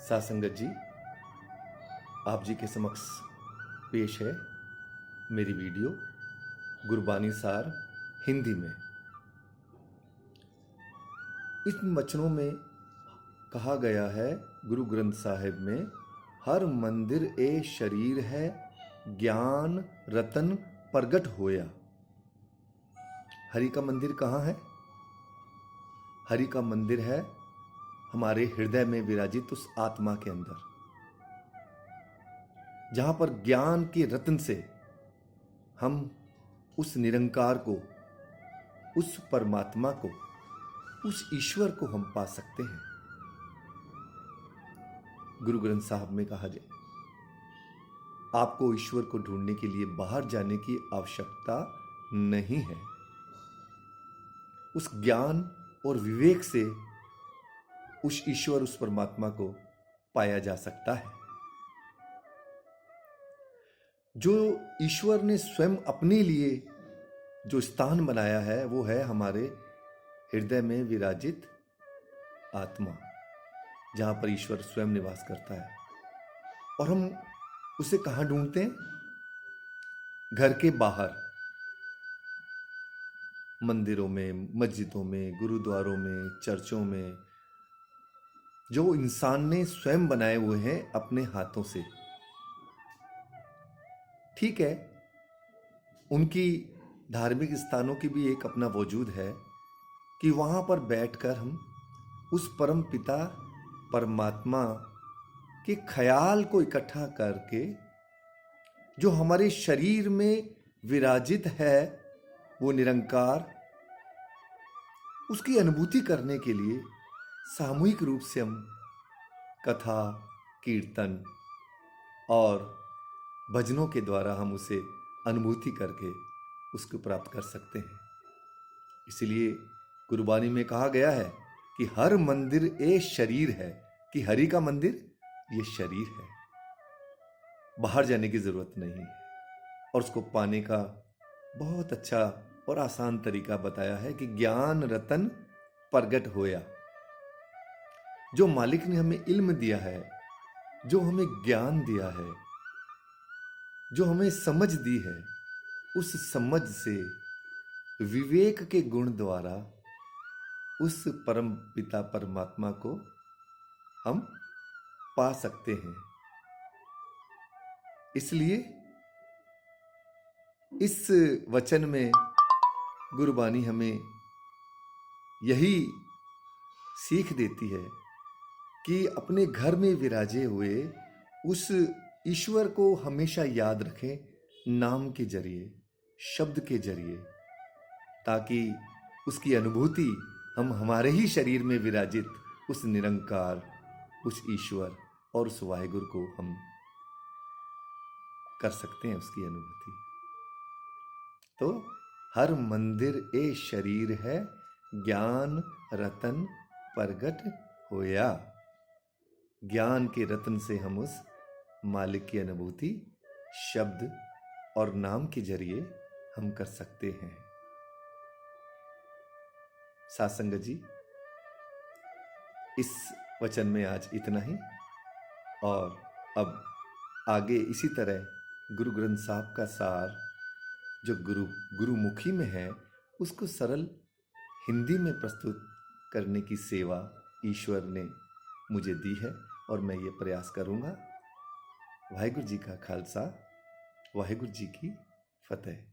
साथ संगत जी, आप जी के समक्ष पेश है मेरी वीडियो गुरबानी सार हिंदी में। इन वचनों में कहा गया है गुरु ग्रंथ साहिब में, हर मंदिर ए शरीर है, ज्ञान रतन प्रगट होया। हरि का मंदिर कहाँ है? हरि का मंदिर है हमारे हृदय में विराजित उस आत्मा के अंदर, जहां पर ज्ञान के रत्न से हम उस निरंकार को, उस परमात्मा को, उस ईश्वर को हम पा सकते हैं। गुरु ग्रंथ साहब में कहा जाए, आपको ईश्वर को ढूंढने के लिए बाहर जाने की आवश्यकता नहीं है। उस ज्ञान और विवेक से उस ईश्वर, उस परमात्मा को पाया जा सकता है। जो ईश्वर ने स्वयं अपने लिए जो स्थान बनाया है वो है हमारे हृदय में विराजित आत्मा, जहां पर ईश्वर स्वयं निवास करता है। और हम उसे कहां ढूंढते हैं? घर के बाहर, मंदिरों में, मस्जिदों में, गुरुद्वारों में, चर्चों में, जो इंसान ने स्वयं बनाए हुए हैं अपने हाथों से। ठीक है, उनकी धार्मिक स्थानों की भी एक अपना वजूद है कि वहां पर बैठकर हम उस परम पिता परमात्मा के ख्याल को इकट्ठा करके जो हमारे शरीर में विराजित है वो निरंकार, उसकी अनुभूति करने के लिए सामूहिक रूप से हम कथा, कीर्तन और भजनों के द्वारा हम उसे अनुभूति करके उसको प्राप्त कर सकते हैं। इसलिए गुरबानी में कहा गया है कि हर मंदिर ए शरीर है, कि हरि का मंदिर ये शरीर है, बाहर जाने की जरूरत नहीं है। और उसको पाने का बहुत अच्छा और आसान तरीका बताया है कि ज्ञान रतन प्रगट होया। जो मालिक ने हमें इल्म दिया है, जो हमें ज्ञान दिया है, जो हमें समझ दी है, उस समझ से विवेक के गुण द्वारा उस परम पिता परमात्मा को हम पा सकते हैं। इसलिए इस वचन में गुरबानी हमें यही सीख देती है कि अपने घर में विराजे हुए उस ईश्वर को हमेशा याद रखें नाम के जरिए, शब्द के जरिए, ताकि उसकी अनुभूति हम हमारे ही शरीर में विराजित उस निरंकार, उस ईश्वर और उस वाहिगुरु को हम कर सकते हैं, उसकी अनुभूति। तो हर मंदिर ए शरीर है, ज्ञान रतन प्रगट होया। ज्ञान के रत्न से हम उस मालिक की अनुभूति शब्द और नाम के जरिए हम कर सकते हैं। साथ संगत जी, इस वचन में आज इतना ही। और अब आगे इसी तरह गुरु ग्रंथ साहब का सार जो गुरुमुखी में है, उसको सरल हिंदी में प्रस्तुत करने की सेवा ईश्वर ने मुझे दी है और मैं ये प्रयास करूंगा। वाहिगुरु जी का खालसा, वाहिगुरु जी की फतेह।